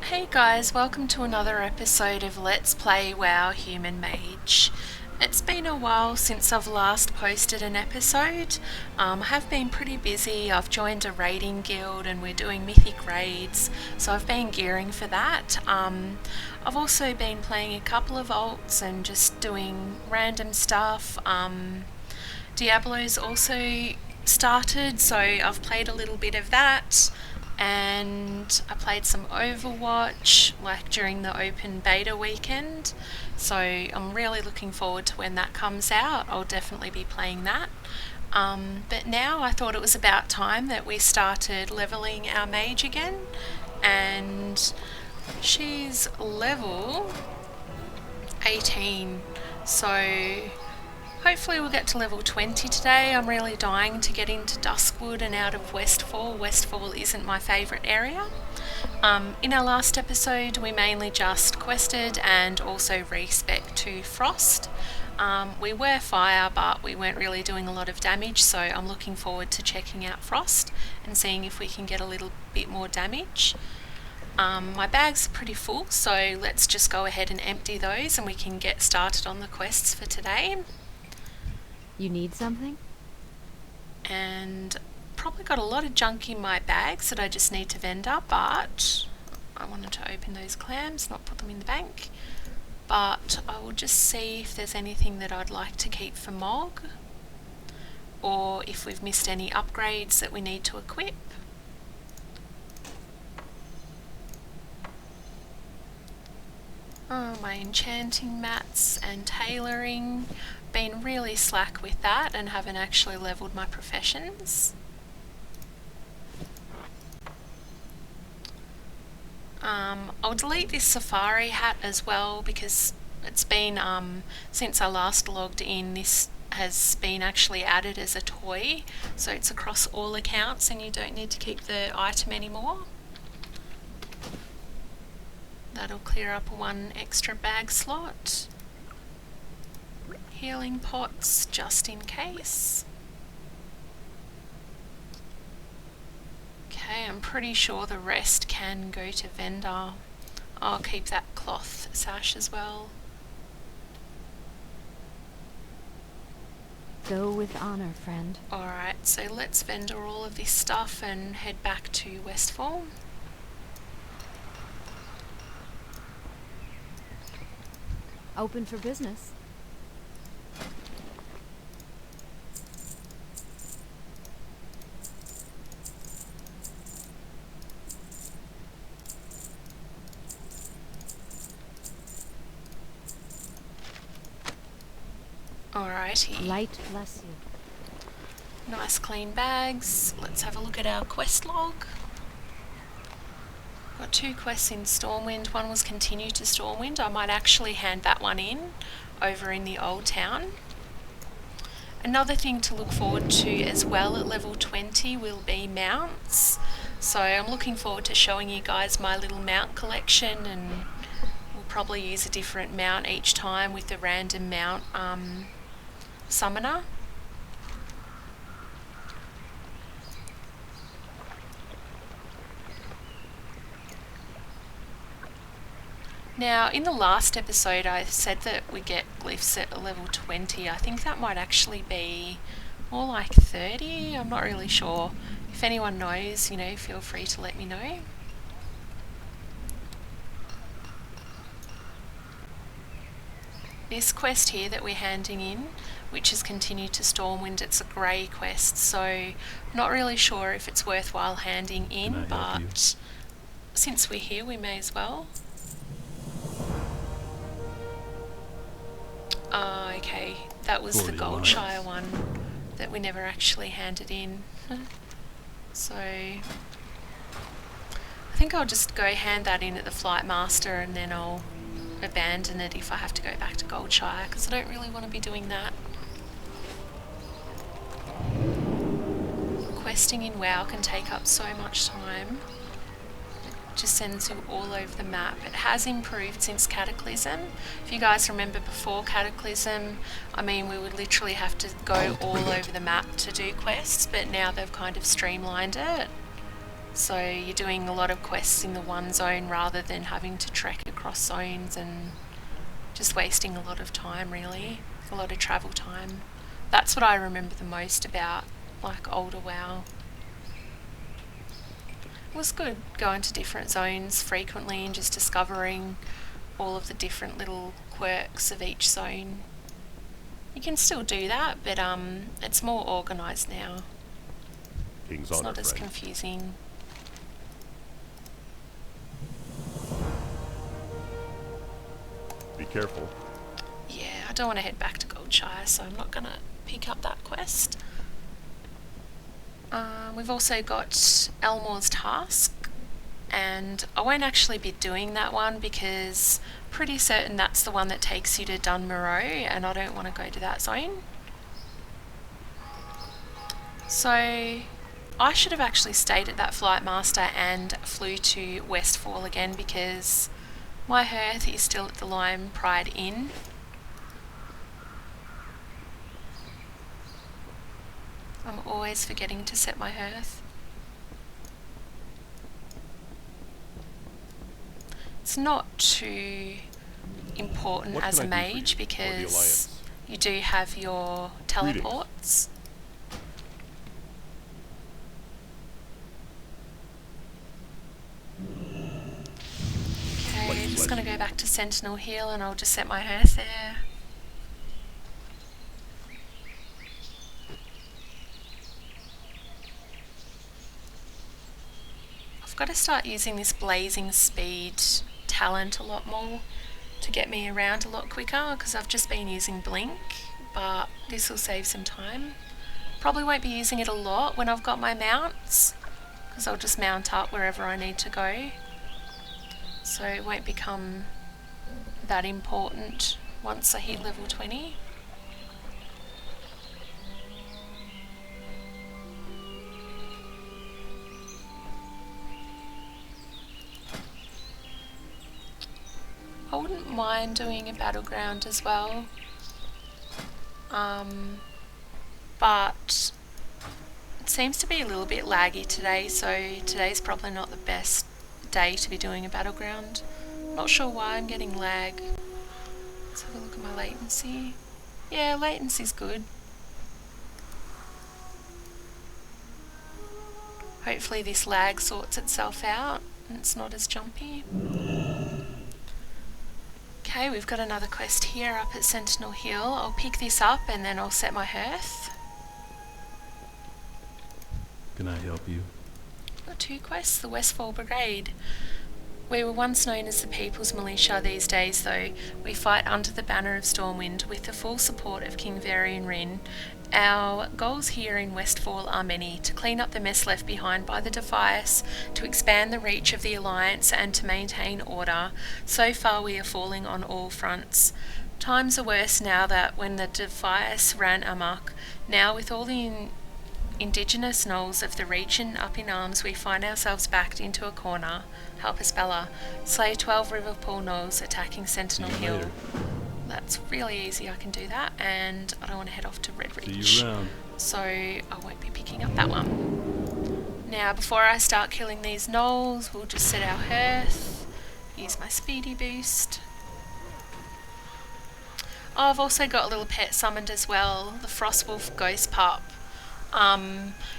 Hey guys, welcome to another episode of Let's Play WoW Human Mage. It's been a while since I've last posted an episode. I have been pretty busy. I've joined a raiding guild and we're doing mythic raids, so I've been gearing for that. I've also been playing a couple of alts and just doing random stuff. Diablo's also started, so I've played a little bit of that. And I played some Overwatch like during the open beta weekend, so I'm really looking forward to when that comes out. I'll definitely be playing that. But now I thought it was about time that we started leveling our mage again, and she's level 18, so hopefully we'll get to level 20 today. I'm really dying to get into Duskwood and out of Westfall. Westfall isn't my favourite area. In our last episode we mainly just quested and also respec to Frost. We were fire but we weren't really doing a lot of damage, so I'm looking forward to checking out Frost and seeing if we can get a little bit more damage. My bags are pretty full, so let's just go ahead and empty those and we can get started on the quests for today. You need something? And probably got a lot of junk in my bags that I just need to vendor, but I wanted to open those clams, not put them in the bank. But I will just see if there's anything that I'd like to keep for Mog, or if we've missed any upgrades that we need to equip. My enchanting mats and tailoring. Been really slack with that and haven't actually leveled my professions. I'll delete this safari hat as well because it's been, since I last logged in, this has been actually added as a toy, so it's across all accounts and you don't need to keep the item anymore. That'll clear up one extra bag slot. Healing pots just in case. Okay, I'm pretty sure the rest can go to vendor. I'll keep that cloth sash as well. Go with honor, friend. Alright, so let's vendor all of this stuff and head back to Westfall. Open for business. Alrighty. Light bless you. Nice clean bags. Let's have a look at our quest log. Got 2 quests in Stormwind. One was continue to Stormwind. I might actually hand that one in over in the old town. Another thing to look forward to as well at level 20 will be mounts. So I'm looking forward to showing you guys my little mount collection, and we'll probably use a different mount each time with the random mount summoner. Now, in the last episode I said that we get glyphs at level 20. I think that might actually be more like 30. I'm not really sure. If anyone knows, feel free to let me know. This quest here that we're handing in, which is continue to Stormwind, it's a grey quest, so not really sure if it's worthwhile handing in, but since we're here we may as well. Okay, that was the Goldshire one that we never actually handed in. So I think I'll just go hand that in at the Flight Master and then I'll abandon it if I have to go back to Goldshire, because I don't really want to be doing that. Questing in WoW can take up so much time. Just sends you all over the map. It has improved since Cataclysm. If you guys remember before Cataclysm, we would literally have to go all over the map to do quests, but now they've kind of streamlined it. So you're doing a lot of quests in the one zone rather than having to trek across zones and just wasting a lot of time, really. A lot of travel time. That's what I remember the most about, like, older WoW. It was good going to different zones frequently and just discovering all of the different little quirks of each zone. You can still do that, but it's more organised now. King's It's honor, not as friend. confusing. Be careful. Yeah, I don't want to head back to Goldshire, so I'm not going to pick up that quest. We've also got Elmore's Task, and I won't actually be doing that one because pretty certain that's the one that takes you to Dun Moreau, and I don't want to go to that zone. So I should have actually stayed at that Flight Master and flew to Westfall again because my hearth is still at the Lime Pride Inn. I'm always forgetting to set my hearth. It's not too important What as a can I do for mage you, or the because Alliance? you do have your teleports. Okay, I'm just going to go back to Sentinel Hill and I'll just set my hearth there. I've got to start using this blazing speed talent a lot more to get me around a lot quicker because I've just been using blink, but this will save some time. Probably won't be using it a lot when I've got my mounts because I'll just mount up wherever I need to go, so it won't become that important once I hit level 20. I wouldn't mind doing a battleground as well, but it seems to be a little bit laggy today, so today's probably not the best day to be doing a battleground. Not sure why I'm getting lag. Let's have a look at my latency. Yeah, latency's good. Hopefully this lag sorts itself out and it's not as jumpy. Okay, we've got another quest here up at Sentinel Hill. I'll pick this up and then I'll set my hearth. Can I help you? Got two quests, the Westfall Brigade. We were once known as the People's Militia. These days, though, we fight under the banner of Stormwind with the full support of King Varian Rin. Our goals here in Westfall are many: to clean up the mess left behind by the Defias, to expand the reach of the Alliance, and to maintain order. So far we are falling on all fronts. Times are worse now that when the Defias ran amok. Now with all the Indigenous gnolls of the region up in arms, we find ourselves backed into a corner. Help us, Bella. Slay 12 Riverpool gnolls attacking Sentinel See you Hill. later. That's really easy, I can do that, and I don't want to head off to Red Reach. See you around. So I won't be picking up that one. Now, before I start killing these gnolls, we'll just set our hearth, use my speedy boost. Oh, I've also got a little pet summoned as well, the Frostwolf Ghost Pup.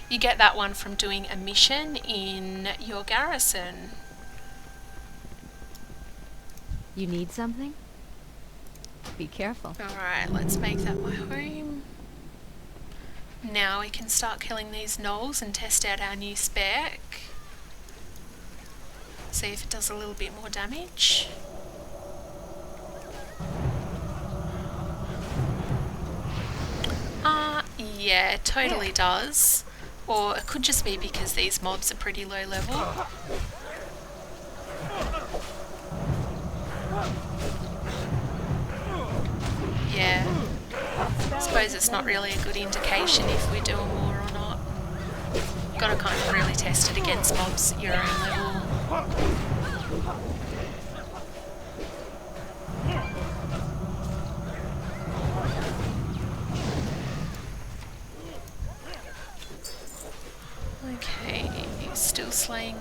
You get that one from doing a mission in your garrison. You need something? Be careful. Alright, let's make that my home. Now we can start killing these gnolls and test out our new spec. See if it does a little bit more damage. Yeah, it totally does. Or it could just be because these mobs are pretty low level. Yeah. I suppose it's not really a good indication if we're doing more or not. You've got to kind of really test it against mobs at your own level. Okay, he's still slaying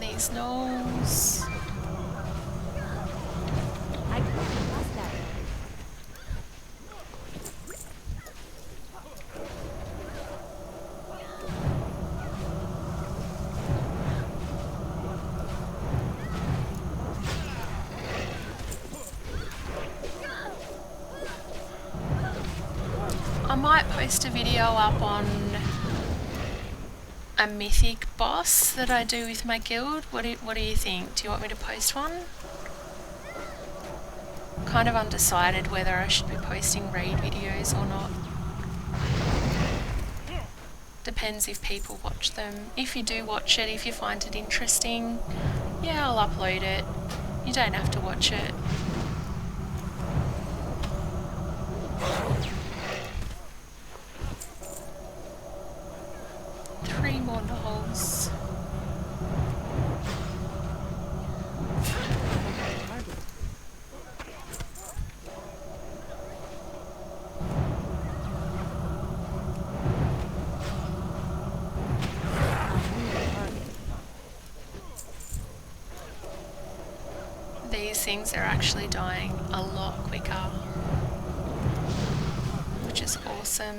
might post a video up on a mythic boss that I do with my guild. What do you think? Do you want me to post one? Kind of undecided whether I should be posting raid videos or not. Depends if people watch them. If you do watch it, if you find it interesting, yeah, I'll upload it. You don't have to watch it. Three more gnolls. These things are actually dying a lot quicker, which is awesome.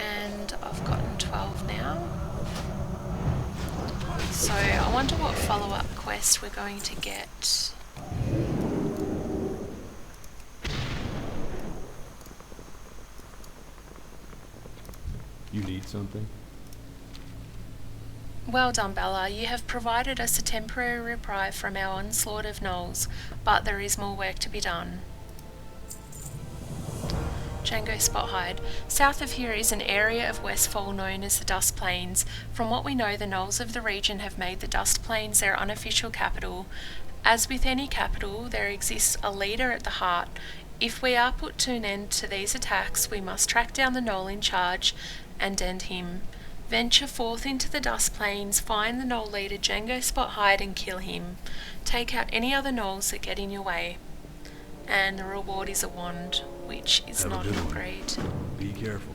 And I've gotten 12 now. So I wonder what follow-up quest we're going to get. You need something? Well done, Bella. You have provided us a temporary reprieve from our onslaught of gnolls, but there is more work to be done. Django Spot Hide. South of here is an area of Westfall known as the Dust Plains. From what we know, the gnolls of the region have made the Dust Plains their unofficial capital. As with any capital, there exists a leader at the heart. If we are put to an end to these attacks, we must track down the gnoll in charge and end him. Venture forth into the Dust Plains, find the gnoll leader Django Spot Hide and kill him. Take out any other gnolls that get in your way. And the reward is a wand, which is Have a not good an one. upgrade. Be careful.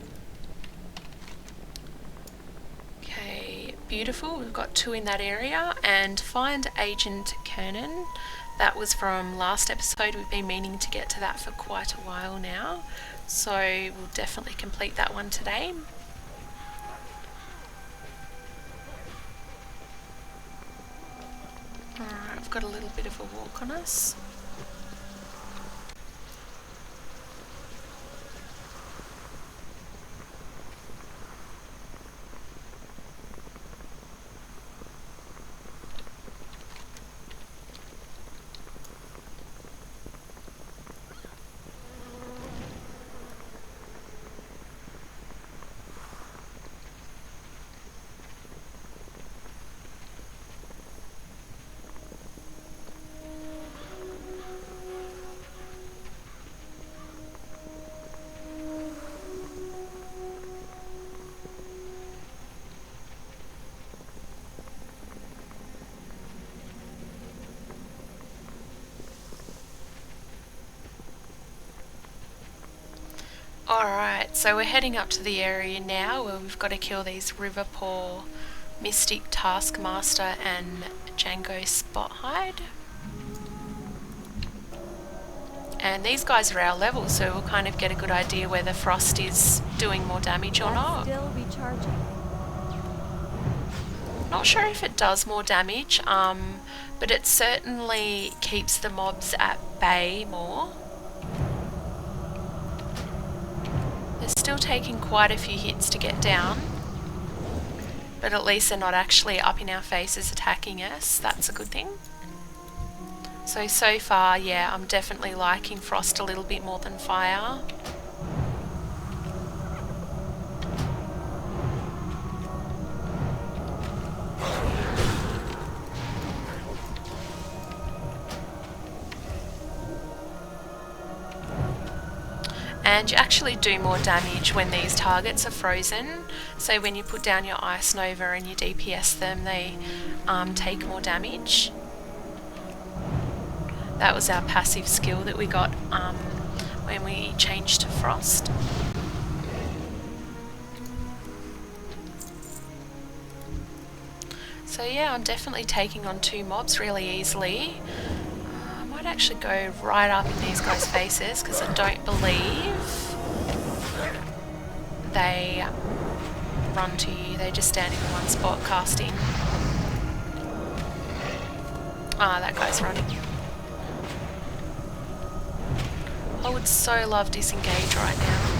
Okay, beautiful. We've got 2 in that area. And find Agent Kernan. That was from last episode. We've been meaning to get to that for quite a while now. So we'll definitely complete that one today. Alright, I've got a little bit of a walk on us. Alright, so we're heading up to the area now where we've got to kill these Riverpaw, Mystic Taskmaster and Django Spot Hide. And these guys are our level, so we'll kind of get a good idea whether Frost is doing more damage or not. Still recharging. Not sure if it does more damage, but it certainly keeps the mobs at bay more. They're still taking quite a few hits to get down, but at least they're not actually up in our faces attacking us. That's a good thing. So far, yeah, I'm definitely liking Frost a little bit more than Fire. And you actually do more damage when these targets are frozen. So when you put down your Ice Nova and you DPS them, they take more damage. That was our passive skill that we got when we changed to Frost. So yeah, I'm definitely taking on 2 mobs really easily. I might actually go right up in these guys' faces because I don't believe they run to you. They just stand in one spot casting. Ah, that guy's running. I would so love disengage right now.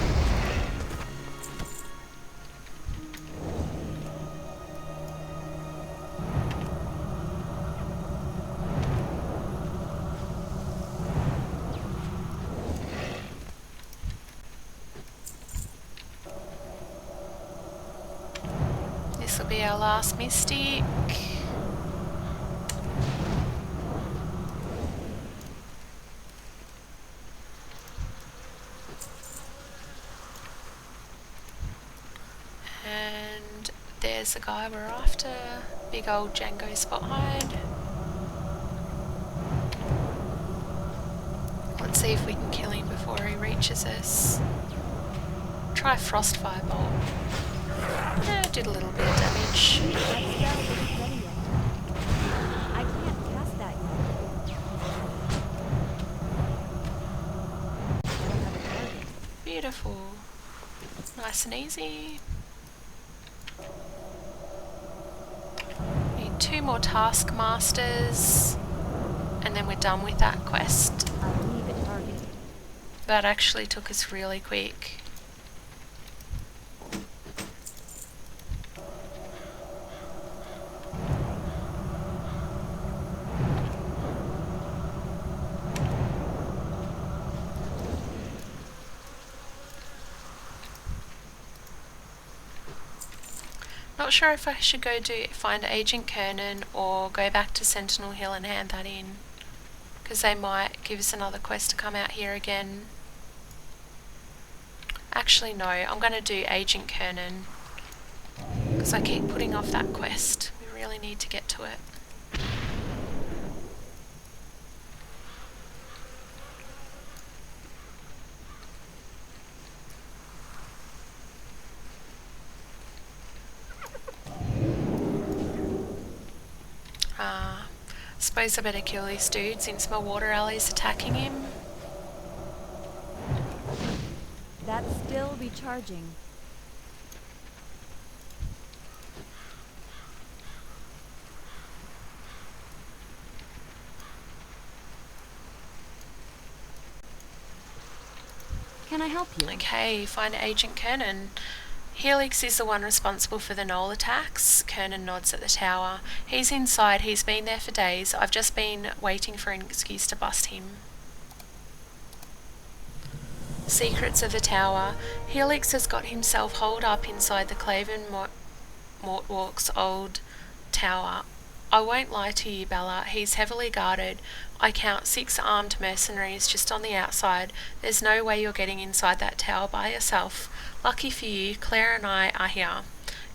This will be our last mystic. And there's the guy we're after. Big old Django spot hide. Let's see if we can kill him before he reaches us. Try Frost Firebolt. Did a little bit of damage. That spell isn't ready yet. I can't cast that yet. I don't have a target. Beautiful. Nice and easy. Need 2 more Taskmasters. And then we're done with that quest. I need a target. That actually took us really quick. Not sure if I should find Agent Kernan or go back to Sentinel Hill and hand that in, because they might give us another quest to come out here again. Actually no, I'm going to do Agent Kernan, because I keep putting off that quest. We really need to get to it. Suppose I better kill this dude since my water ally is attacking him. That's still recharging. Can I help you? Okay, find Agent Kernan. Helix is the one responsible for the Knoll attacks. Kernan nods at the tower. He's inside, he's been there for days. I've just been waiting for an excuse to bust him. Secrets of the tower. Helix has got himself holed up inside the Claven Mortwalk's old tower. I won't lie to you, Bella, he's heavily guarded. I count 6 armed mercenaries just on the outside. There's no way you're getting inside that tower by yourself. Lucky for you, Claire and I are here.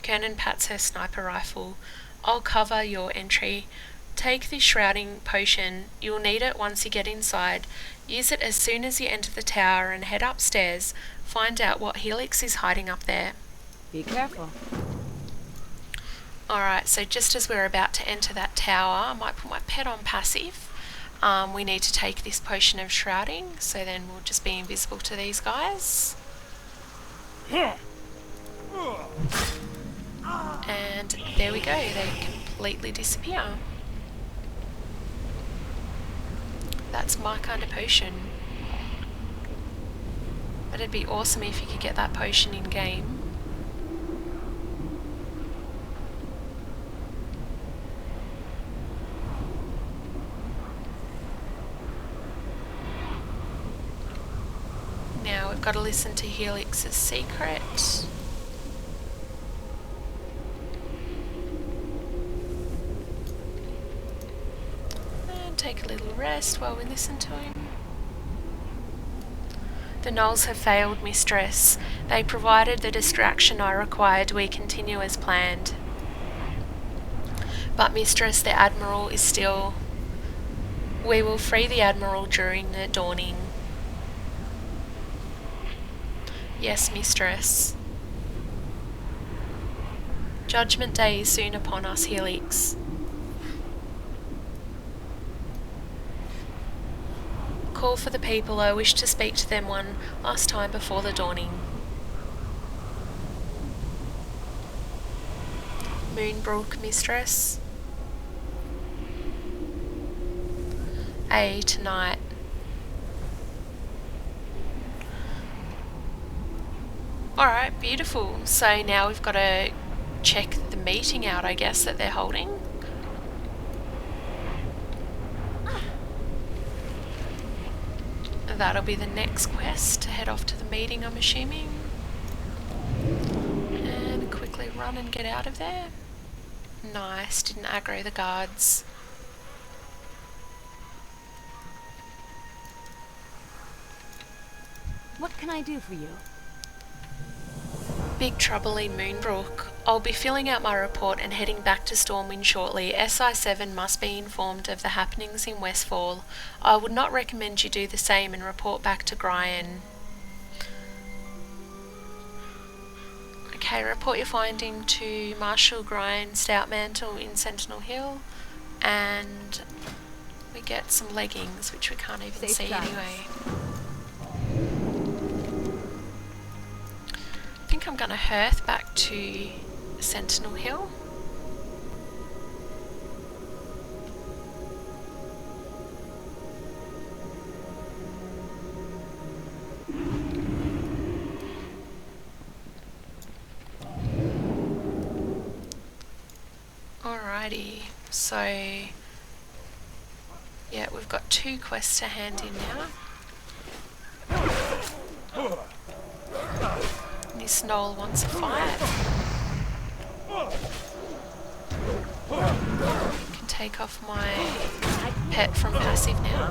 Kernan pats her sniper rifle. I'll cover your entry. Take this shrouding potion. You'll need it once you get inside. Use it as soon as you enter the tower and head upstairs. Find out what Helix is hiding up there. Be careful. Alright, so just as we're about to enter that tower, I might put my pet on passive. We need to take this potion of shrouding, so then we'll just be invisible to these guys. And there we go, they completely disappear. That's my kind of potion. But it'd be awesome if you could get that potion in game. Now we've got to listen to Helix's secret. And take a little rest while we listen to him. The Knolls have failed, Mistress. They provided the distraction I required. We continue as planned. But Mistress, the Admiral is still... We will free the Admiral during the dawning. Yes, Mistress. Judgment Day is soon upon us, Helix. Call for the people. I wish to speak to them one last time before the dawning. Moonbrook, Mistress. Tonight. Alright, beautiful. So now we've got to check the meeting out, I guess, that they're holding. That'll be the next quest, to head off to the meeting, I'm assuming. And quickly run and get out of there. Nice, didn't aggro the guards. What can I do for you? Big trouble in Moonbrook. I'll be filling out my report and heading back to Stormwind shortly. SI7 must be informed of the happenings in Westfall. I would not recommend you do the same and report back to Gryan. Okay, report your finding to Marshal Gryan Stoutmantle in Sentinel Hill, and we get some leggings, which we can't even Safe see drive. anyway. I think I'm going to hearth back to Sentinel Hill. Alrighty, so yeah, we've got 2 quests to hand in now. This Knoll wants a fight. Can take off my pet from passive now.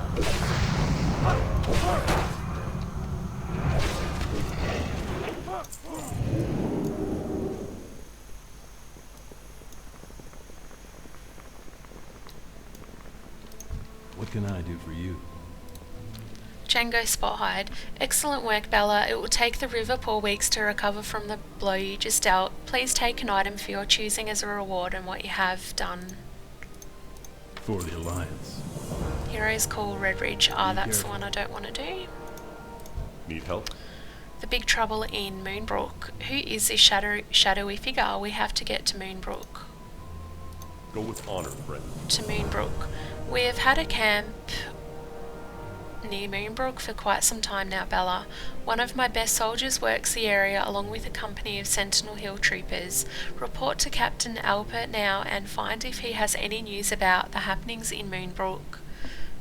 What can I do for you? Django Spothide. Excellent work, Bella. It will take the river 4 weeks to recover from the blow you just dealt. Please take an item for your choosing as a reward and what you have done. For the Alliance. Heroes Call Redridge. Ah, Be that's the careful. one I don't want to do. Need help? The big trouble in Moonbrook. Who is this shadowy figure? We have to get to Moonbrook. Go with honor, friend. To Moonbrook. We have had a camp near Moonbrook for quite some time now, Bella. One of my best soldiers works the area along with a company of Sentinel Hill troopers. Report to Captain Alpert now and find if he has any news about the happenings in Moonbrook.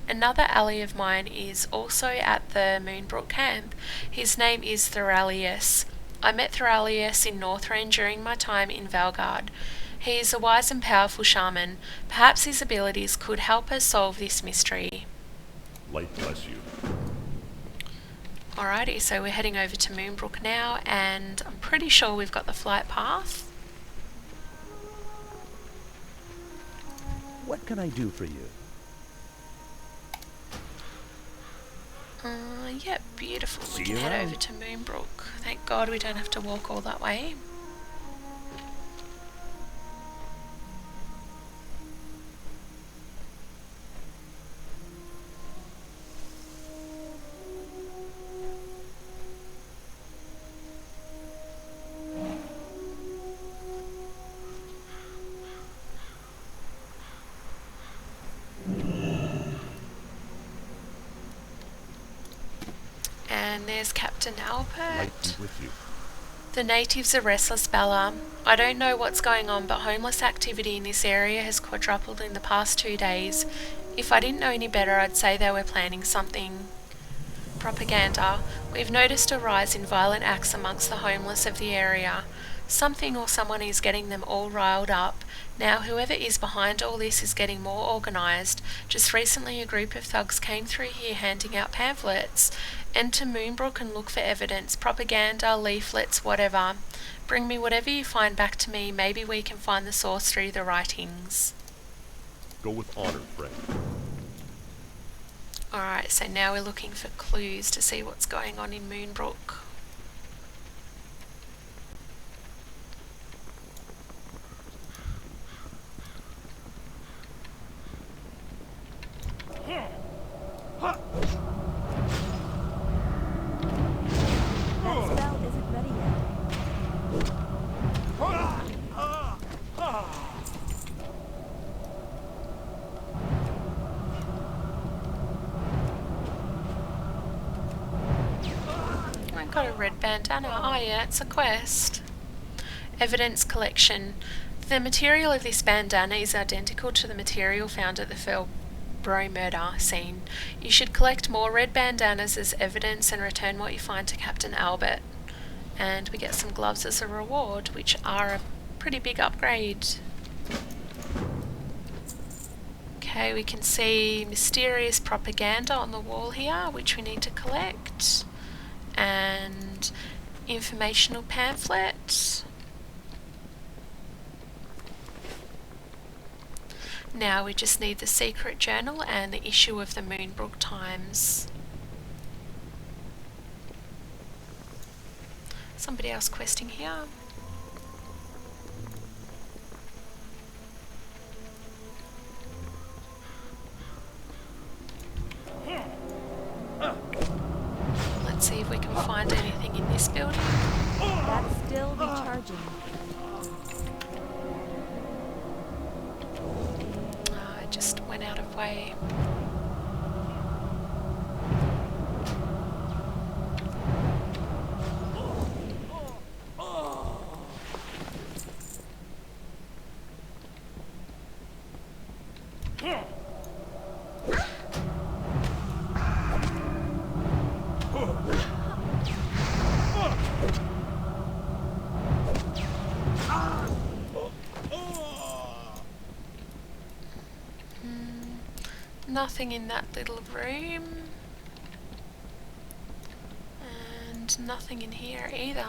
Another ally of mine is also at the Moonbrook camp. His name is Thoralius. I met Thoralius in Northrend during my time in Valgard. He is a wise and powerful shaman. Perhaps his abilities could help us solve this mystery. Light bless you. Alrighty, so we're heading over to Moonbrook now, and I'm pretty sure we've got the flight path. What can I do for you? Yeah, beautiful. We See can you head around. over to Moonbrook. Thank God we don't have to walk all that way. And there's Captain Light Alpert. be with you. The natives are restless, Bella. I don't know what's going on, but homeless activity in this area has quadrupled in the past 2 days. If I didn't know any better, I'd say they were planning something. Propaganda. We've noticed a rise in violent acts amongst the homeless of the area. Something or someone is getting them all riled up. Now, whoever is behind all this is getting more organised. Just recently, a group of thugs came through here handing out pamphlets. Enter Moonbrook and look for evidence, propaganda, leaflets, whatever. Bring me whatever you find back to me. Maybe we can find the source through the writings. Go with honor, friend. Alright, so now we're looking for clues to see what's going on in Moonbrook. That spell isn't ready yet. got a red bandana. Oh yeah, it's a quest. Evidence collection. The material of this bandana is identical to the material found at the Felbro murder scene. You should collect more red bandanas as evidence and return what you find to Captain Albert. And we get some gloves as a reward, which are a pretty big upgrade. Okay, we can see mysterious propaganda on the wall here, which we need to collect. And informational pamphlet. Now we just need the secret journal and the issue of the Moonbrook Times. Somebody else questing here. Let's see if we can find anything in this building. That's still recharging. It just went out of way. Nothing in that little room. And nothing in here either.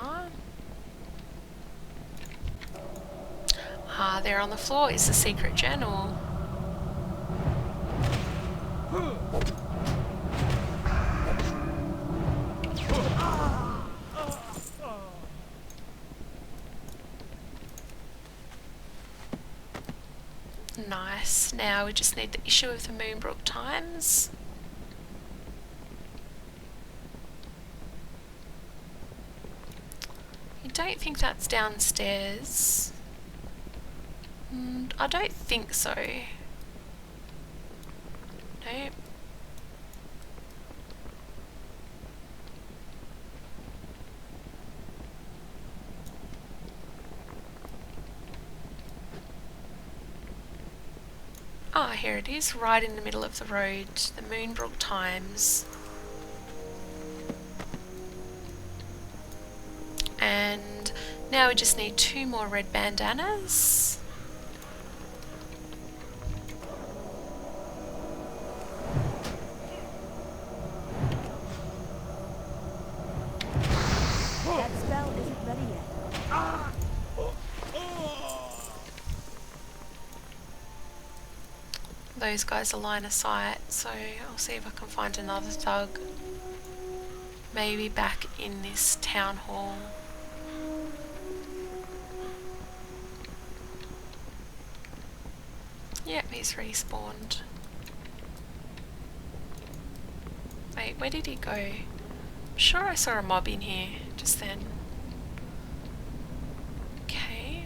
Ah, there on the floor is the secret journal. Nice. Now we just need the issue of the Moonbrook Times. I don't think that's downstairs. I don't think so. Nope. Ah, here it is, right in the middle of the road, the Moonbrook Times. And now we just need 2 more red bandanas. That spell isn't ready yet. Those guys are line of sight, so I'll see if I can find another thug. Maybe back in this town hall. Yep, he's respawned. Wait, where did he go? I'm sure I saw a mob in here just then. Okay.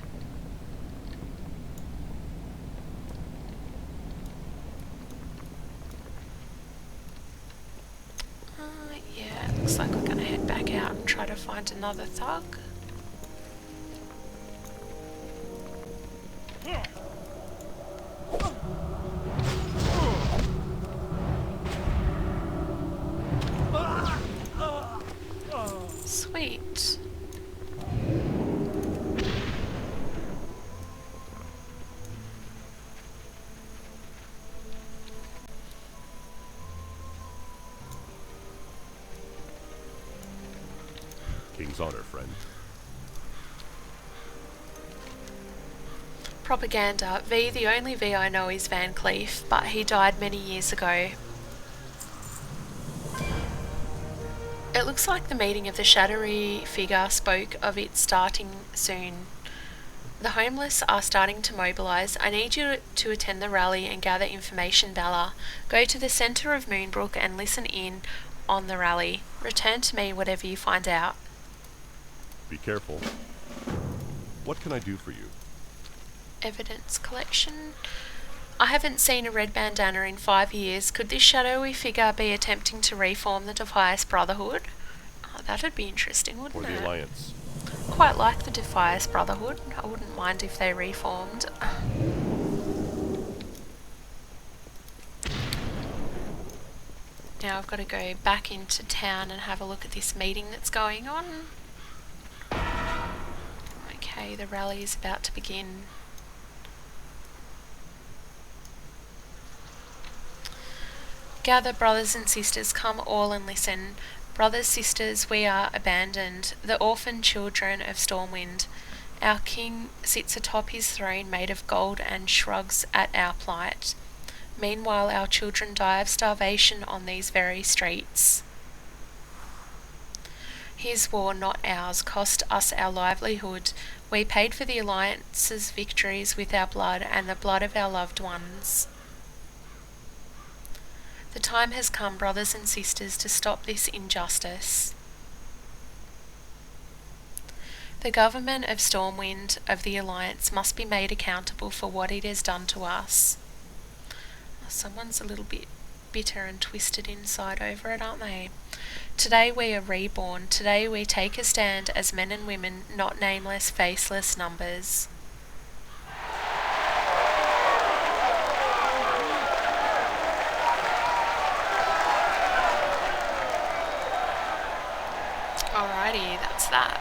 Yeah, it looks like we're gonna head back out and try to find another thug. Sweet. King's honor, friend. Propaganda. V, the only V I know is Van Cleef, but he died many years ago. It looks like the meeting of the shadowy figure spoke of it starting soon. The homeless are starting to mobilise. I need you to attend the rally and gather information, Bella. Go to the centre of Moonbrook and listen in on the rally. Return to me whatever you find out. Be careful. What can I do for you? Evidence collection. I haven't seen a red bandana in 5 years. Could this shadowy figure be attempting to reform the Defias Brotherhood? That'd be interesting, For wouldn't the it? Alliance. Quite like the Defias Brotherhood. I wouldn't mind if they reformed. Now I've got to go back into town and have a look at this meeting that's going on. Okay, the rally is about to begin. Gather, brothers and sisters, come all and listen. Brothers, sisters, we are abandoned, the orphan children of Stormwind. Our king sits atop his throne made of gold and shrugs at our plight. Meanwhile, our children die of starvation on these very streets. His war, not ours, cost us our livelihood. We paid for the Alliance's victories with our blood and the blood of our loved ones. The time has come, brothers and sisters, to stop this injustice. The government of Stormwind of the Alliance must be made accountable for what it has done to us. Someone's a little bit bitter and twisted inside over it, aren't they? Today we are reborn. Today we take a stand as men and women, not nameless, faceless numbers. Alrighty, that's that.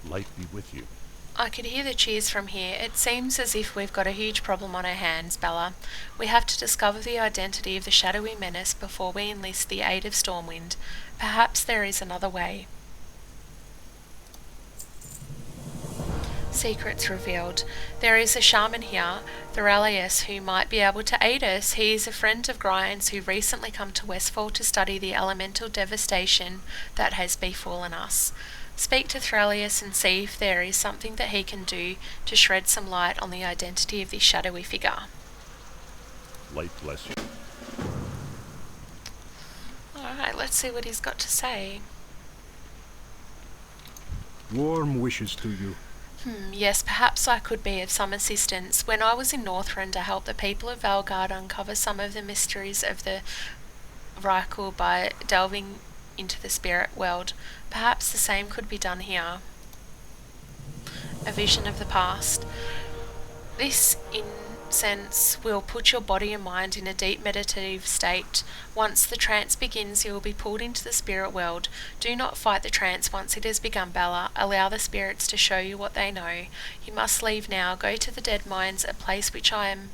Light be with you. I could hear the cheers from here. It seems as if we've got a huge problem on our hands, Bella. We have to discover the identity of the shadowy menace before we enlist the aid of Stormwind. Perhaps there is another way. Secrets revealed. There is a shaman here, Thoralius, who might be able to aid us. He is a friend of Grian's who recently come to Westfall to study the elemental devastation that has befallen us. Speak to Thoralius and see if there is something that he can do to shed some light on the identity of this shadowy figure. Light bless you. Alright, let's see what he's got to say. Warm wishes to you. Yes, perhaps I could be of some assistance. When I was in Northrend, I helped the people of Valgard uncover some of the mysteries of the Vrykul by delving into the spirit world. Perhaps the same could be done here. A vision of the past. This incense will put your body and mind in a deep meditative state. Once the trance begins, you will be pulled into the spirit world. Do not fight the trance once it has begun, Bella. Allow the spirits to show you what they know. You must leave now. Go to the Dead Mines, a place which I am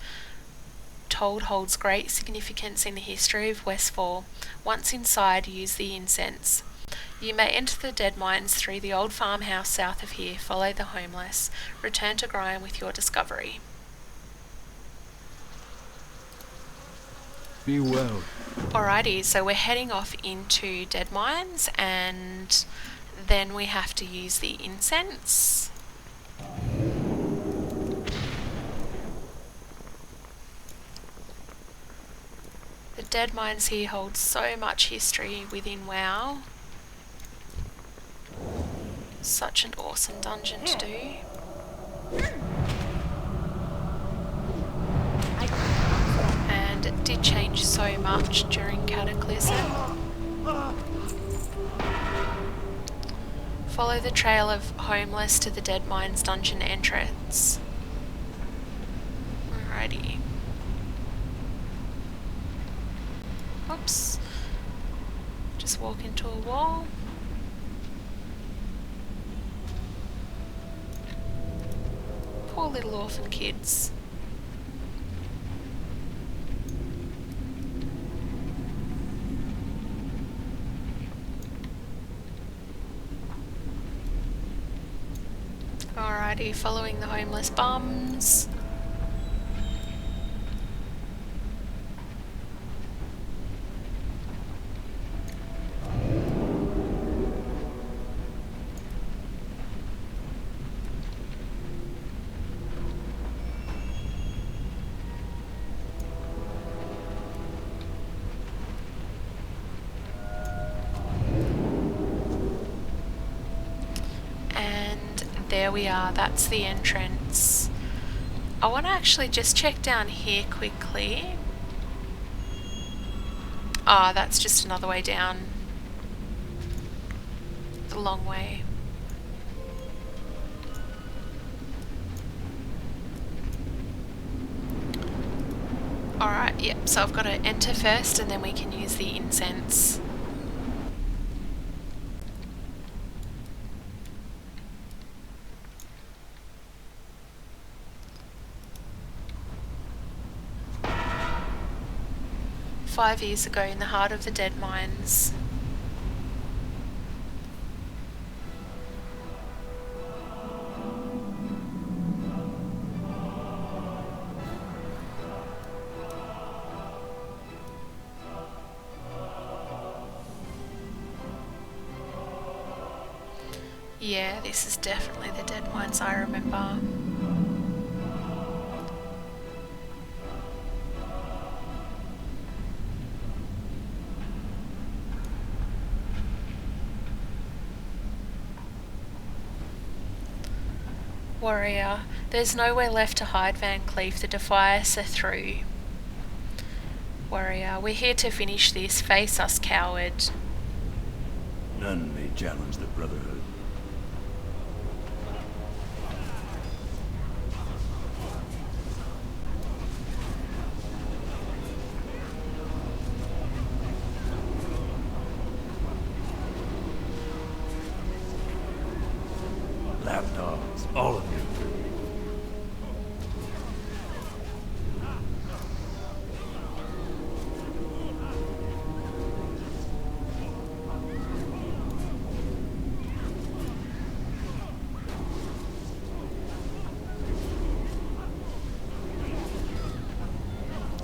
told holds great significance in the history of Westfall. Once inside, use the incense. You may enter the Dead Mines through the old farmhouse south of here. Follow the homeless. Return to Grian with your discovery. Be well. Alrighty, so we're heading off into Dead Mines and then we have to use the incense. The Dead Mines here hold so much history within WoW. Such an awesome dungeon to do. And it did change so much during Cataclysm. Follow the trail of homeless to the Dead Mines dungeon entrance. Alrighty. Oops. Just walk into a wall. Poor little orphan kids. Alrighty, following the homeless bums. there we are, that's the entrance. I want to actually just check down here quickly. Ah, that's just another way down. The long way. Alright, yep, so I've got to enter first and then we can use the incense. "5 years ago in the heart of the dead mines." Yeah, this is definitely the dead mines I remember. Warrior, there's nowhere left to hide, Van Cleef. The Defiers are through. Warrior, we're here to finish this. Face us, coward. None may challenge the Brotherhood. Lapdogs, all of you.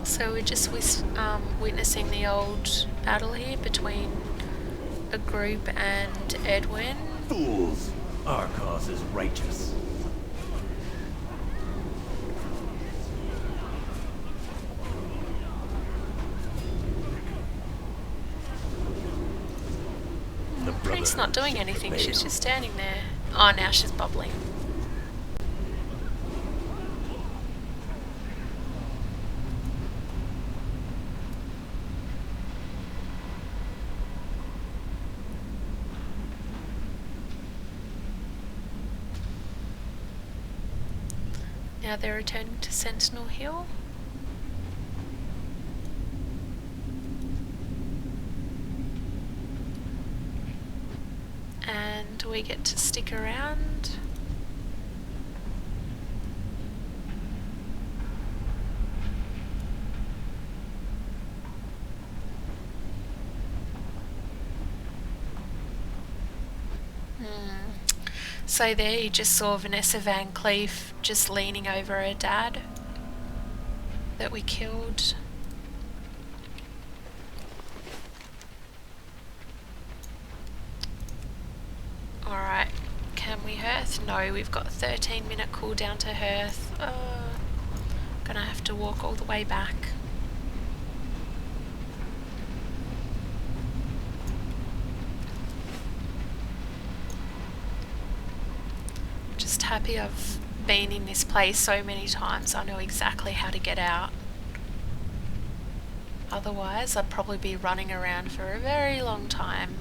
So we're just witnessing the old battle here between a group and Edwin. Fools! Our cause is righteous. The Priest's not doing Brotherhood anything, shall she's prevail. just standing there. Oh, now she's bubbling. Now they're returning to Sentinel Hill. And we get to stick around. So there you just saw Vanessa Van Cleef just leaning over her dad that we killed. Alright, can we hearth? No, we've got a 13-minute cooldown to hearth. Gonna have to walk all the way back. Just happy I've been in this place so many times, I know exactly how to get out. Otherwise, I'd probably be running around for a very long time.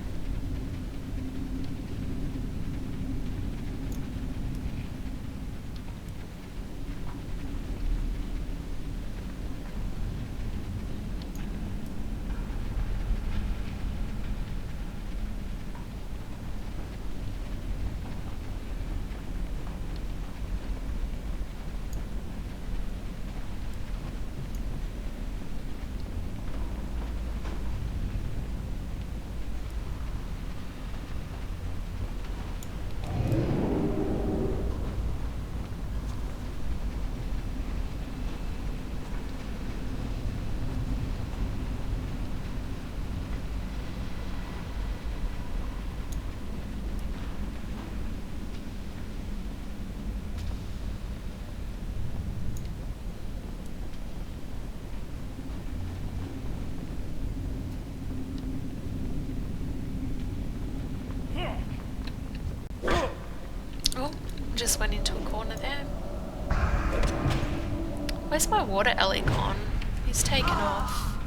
just went into a corner there. Where's my water Ellie gone? He's taken off.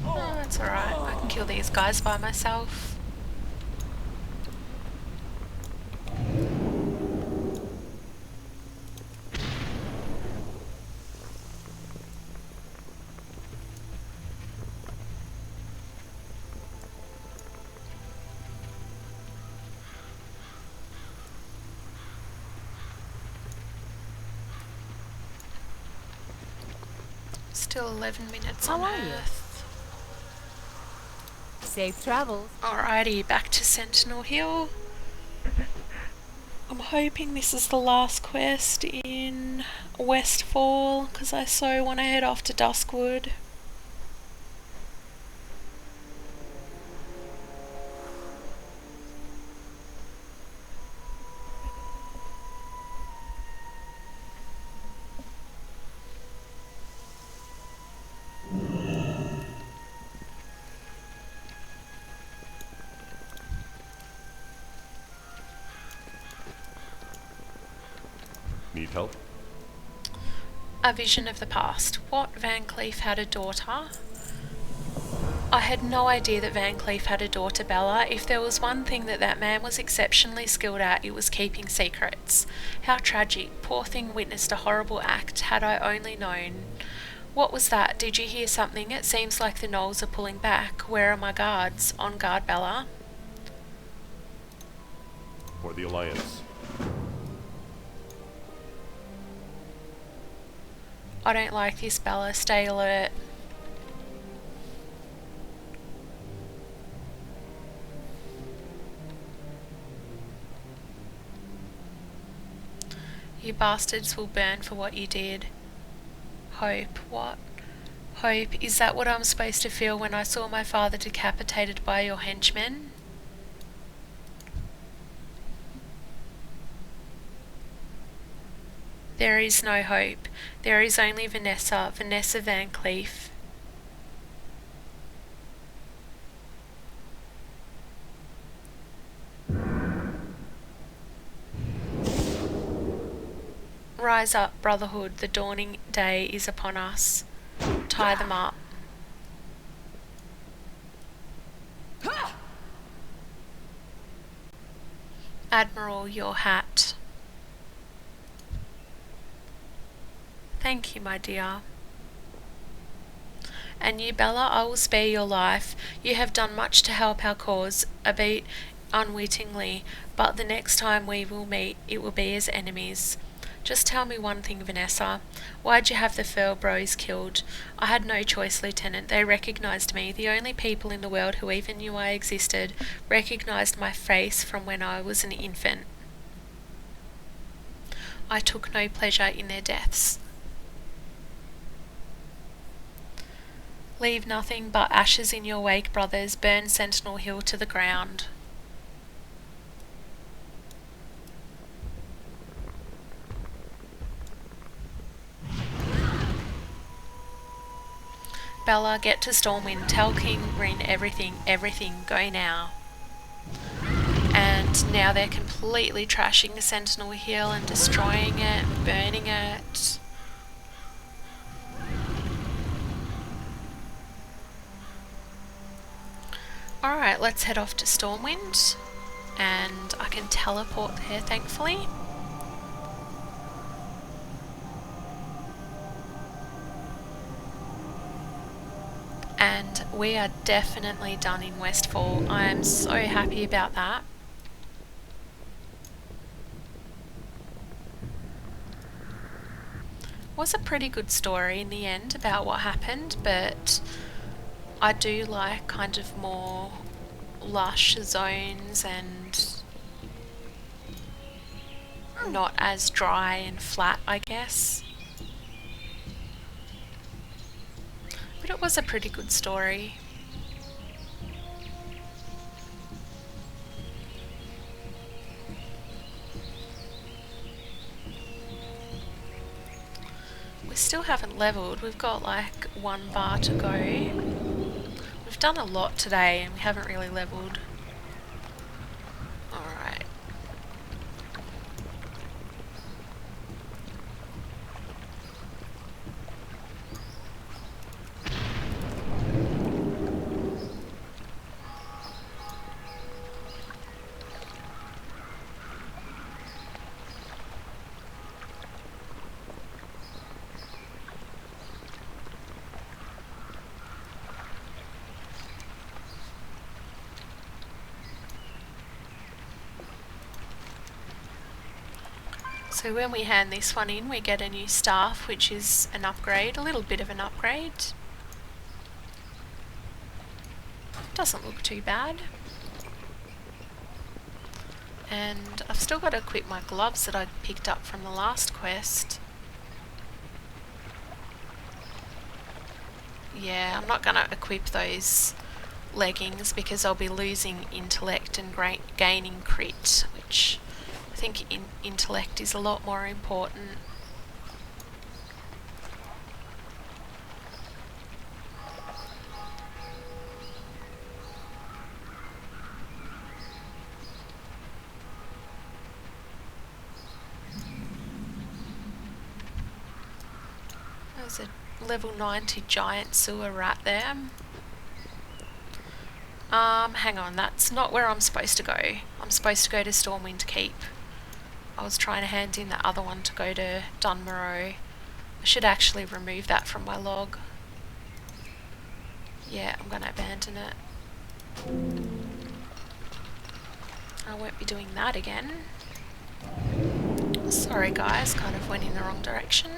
Oh, that's alright. I can kill these guys by myself. Still 11 minutes on How are you? Earth. Safe travels. Alrighty, back to Sentinel Hill. I'm hoping this is the last quest in Westfall, because I so want to head off to Duskwood. Need help? A vision of the past. What? Van Cleef had a daughter? I had no idea that Van Cleef had a daughter, Bella. If there was one thing that that man was exceptionally skilled at, it was keeping secrets. How tragic. Poor thing witnessed a horrible act. Had I only known. What was that? Did you hear something? It seems like the gnolls are pulling back. Where are my guards? On guard, Bella. For the Alliance. I don't like this, Bella. Stay alert. You bastards will burn for what you did. Hope. What? Hope. Is that what I'm supposed to feel when I saw my father decapitated by your henchmen? There is no hope. There is only Vanessa Van Cleef. Rise up, Brotherhood, the dawning day is upon us. Tie them up. Admiral, your hat. Thank you, my dear. And you, Bella, I will spare your life. You have done much to help our cause, albeit unwittingly, but the next time we will meet, it will be as enemies. Just tell me one thing, Vanessa. Why'd you have the Fur Bros killed? I had no choice, Lieutenant. They recognised me. The only people in the world who even knew I existed recognised my face from when I was an infant. I took no pleasure in their deaths. Leave nothing but ashes in your wake, brothers. Burn Sentinel Hill to the ground. Bella, get to Stormwind. Tell King Rin everything. Go now. And now they're completely trashing Sentinel Hill and destroying it, burning it. Alright, let's head off to Stormwind. And I can teleport there, thankfully. And we are definitely done in Westfall. I am so happy about that. Was a pretty good story in the end about what happened, but I do like kind of more lush zones and not as dry and flat, I guess. But it was a pretty good story. We're still haven't leveled. We've got like 1 bar to go. We've done a lot today and we haven't really leveled. Alright. So when we hand this one in, we get a new staff, which is an upgrade, a little bit of an upgrade. Doesn't look too bad. And I've still got to equip my gloves that I picked up from the last quest. Yeah, I'm not going to equip those leggings because I'll be losing intellect and gaining crit, which I think intellect is a lot more important. There's a level 90 giant sewer rat there. Hang on, that's not where I'm supposed to go. I'm supposed to go to Stormwind Keep. I was trying to hand in the other one to go to Dunmorrow. I should actually remove that from my log. Yeah, I'm going to abandon it. I won't be doing that again. Sorry guys, kind of went in the wrong direction.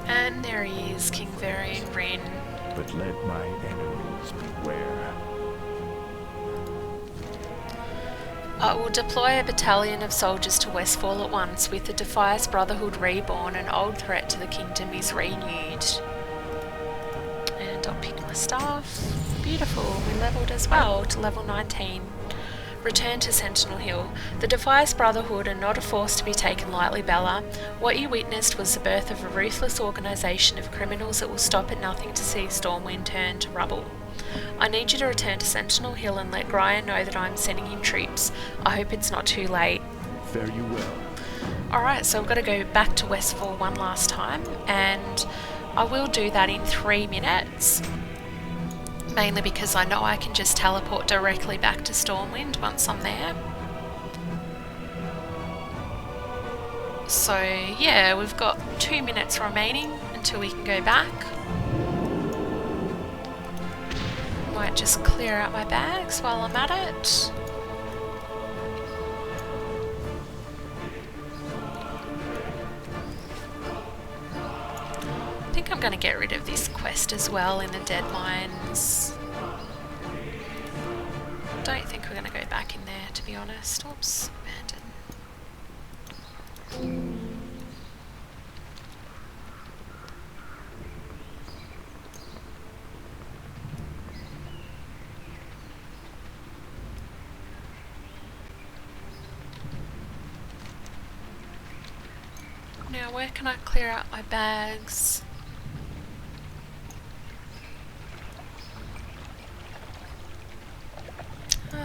And there he is, King Varian Rin. But let my enemies beware. I will deploy a battalion of soldiers to Westfall at once. With the Defias Brotherhood reborn, an old threat to the kingdom is renewed. And I'll pick my staff. Beautiful, we leveled as well to level 19. Return to Sentinel Hill. The Defias Brotherhood are not a force to be taken lightly, Bella. What you witnessed was the birth of a ruthless organisation of criminals that will stop at nothing to see Stormwind turn to rubble. I need you to return to Sentinel Hill and let Gryer know that I'm sending him troops. I hope it's not too late. Fare you well. Alright, so I've got to go back to Westfall one last time, and I will do that in 3 minutes. Mainly because I know I can just teleport directly back to Stormwind once I'm there. So yeah, we've got 2 minutes remaining until we can go back. Might just clear out my bags while I'm at it. I think I'm going to get rid of this quest as well in the Dead Mines. Don't think we're going to go back in there, to be honest. Oops, abandoned. Now, where can I clear out my bags?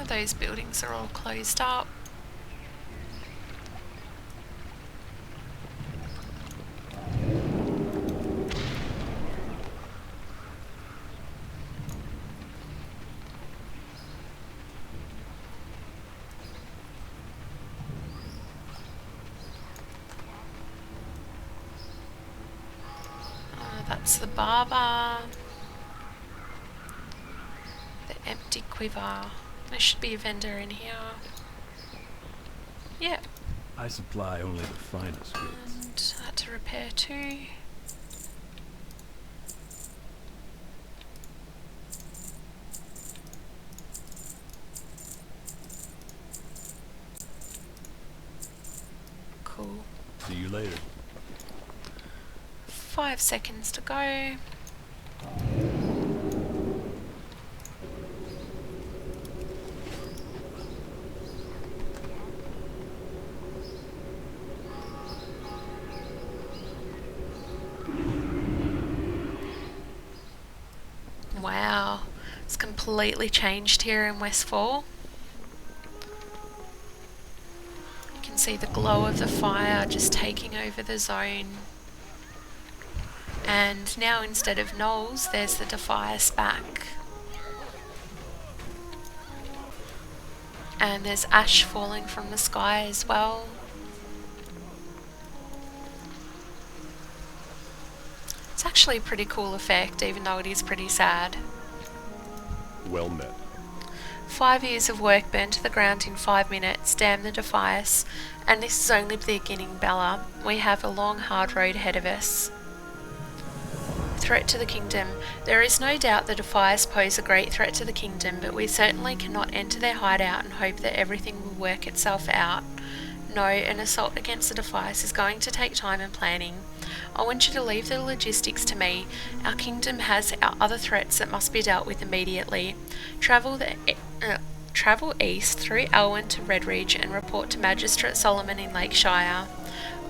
Those buildings are all closed up. That's the barber. The empty quiver. There should be a vendor in here. Yeah. I supply only the finest goods. And that to repair too. Cool. See you later. 5 seconds to go. Wow, it's completely changed here in Westfall. You can see the glow of the fire just taking over the zone. And now instead of gnolls, there's the Defias back. And there's ash falling from the sky as well. It's actually a pretty cool effect, even though it is pretty sad. Well met. 5 years of work burned to the ground in 5 minutes, damn the Defias. And this is only the beginning, Bella. We have a long, hard road ahead of us. Threat to the kingdom. There is no doubt the Defias pose a great threat to the kingdom, but we certainly cannot enter their hideout and hope that everything will work itself out. No, an assault against the Defias is going to take time and planning. I want you to leave the logistics to me. Our kingdom has our other threats that must be dealt with immediately. Travel east through Elwyn to Redridge and report to Magistrate Solomon in Lakeshire.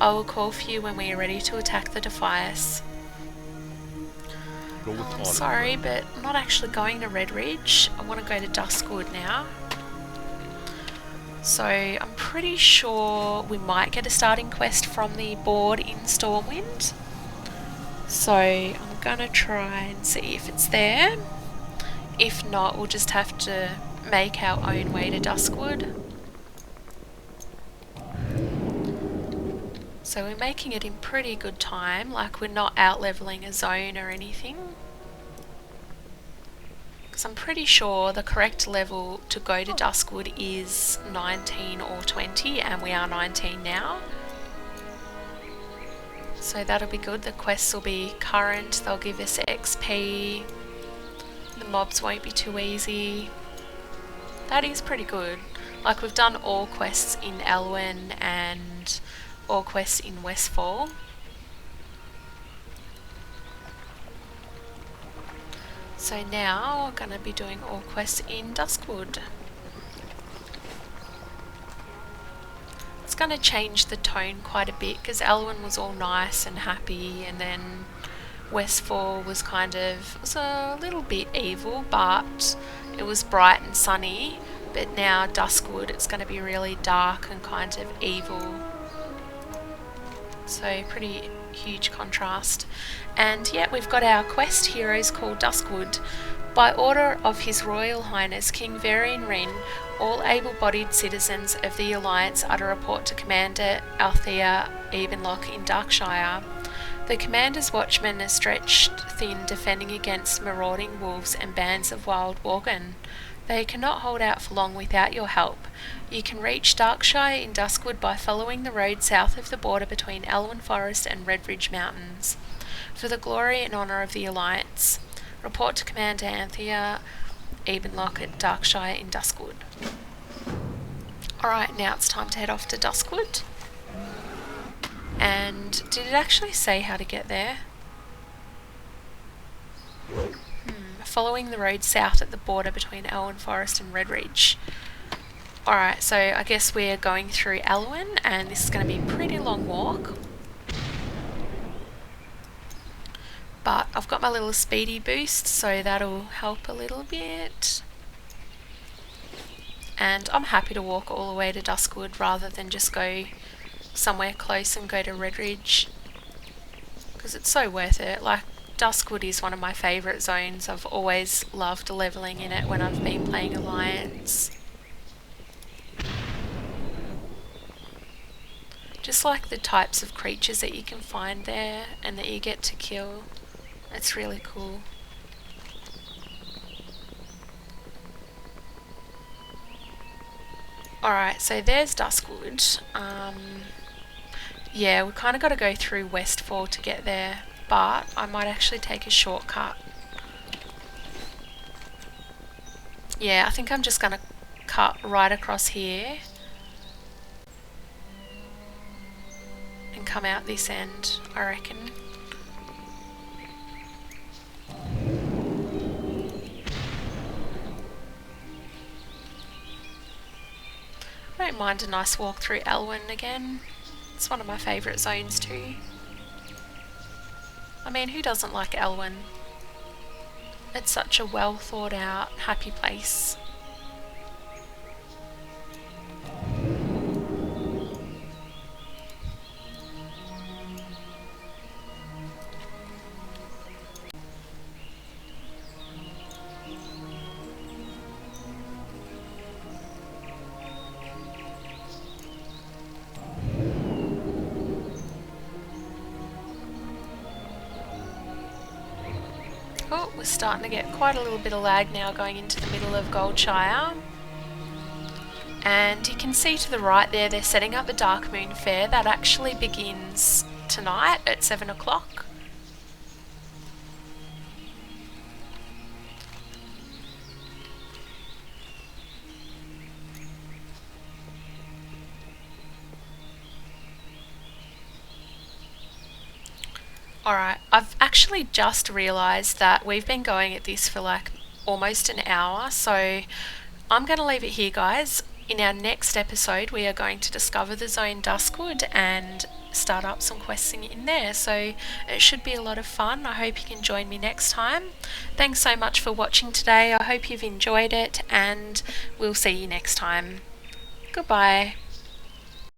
I will call for you when we are ready to attack the Defias. Go with honor. Sorry, but I'm not actually going to Redridge. I want to go to Duskwood now. So I'm pretty sure we might get a starting quest from the board in Stormwind. So I'm going to try and see if it's there. If not, we'll just have to make our own way to Duskwood. So we're making it in pretty good time, like we're not out leveling a zone or anything. Because I'm pretty sure the correct level to go to Duskwood is 19 or 20, and we are 19 now. So that'll be good. The quests will be current, they'll give us XP, the mobs won't be too easy. That is pretty good. Like, we've done all quests in Elwyn and all quests in Westfall. So now we're going to be doing all quests in Duskwood. It's going to change the tone quite a bit, because Elwyn was all nice and happy, and then Westfall was was a little bit evil, but it was bright and sunny. But now Duskwood, it's going to be really dark and kind of evil. So pretty huge contrast. And yeah, we've got our quest heroes called Duskwood. By order of His Royal Highness King Varian Wren, all able-bodied citizens of the Alliance are to report to Commander Althea Ebenlock in Darkshire. The Commander's watchmen are stretched thin, defending against marauding wolves and bands of wild worgen. They cannot hold out for long without your help. You can reach Darkshire in Duskwood by following the road south of the border between Elwyn Forest and Redridge Mountains. For the glory and honour of the Alliance, report to Commander Anthea Ebenlock at Darkshire in Duskwood. Alright, now it's time to head off to Duskwood. And did it actually say how to get there? Following the road south at the border between Elwyn Forest and Redridge. Alright, so I guess we're going through Elwyn, and this is going to be a pretty long walk. But I've got my little speedy boost, so that'll help a little bit. And I'm happy to walk all the way to Duskwood rather than just go somewhere close and go to Redridge, because it's so worth it. Like, Duskwood is one of my favourite zones. I've always loved levelling in it when I've been playing Alliance. Just like the types of creatures that you can find there and that you get to kill It's really cool. Alright, so there's Duskwood. Yeah, we kind of got to go through Westfall to get there, but I might actually take a shortcut. Yeah, I think I'm just going to cut right across here and come out this end, I reckon. I don't mind a nice walk through Elwyn again. It's one of my favourite zones too. I mean, who doesn't like Elwyn? It's such a well thought out, happy place. Oh, we're starting to get quite a little bit of lag now going into the middle of Goldshire. And you can see to the right there, they're setting up the Dark Moon Fair. That actually begins tonight at 7 o'clock. Alright, I've actually just realised that we've been going at this for like almost an hour, so I'm going to leave it here, guys. In our next episode, we are going to discover the zone Duskwood and start up some questing in there, so it should be a lot of fun. I hope you can join me next time. Thanks so much for watching today. I hope you've enjoyed it, and we'll see you next time. Goodbye.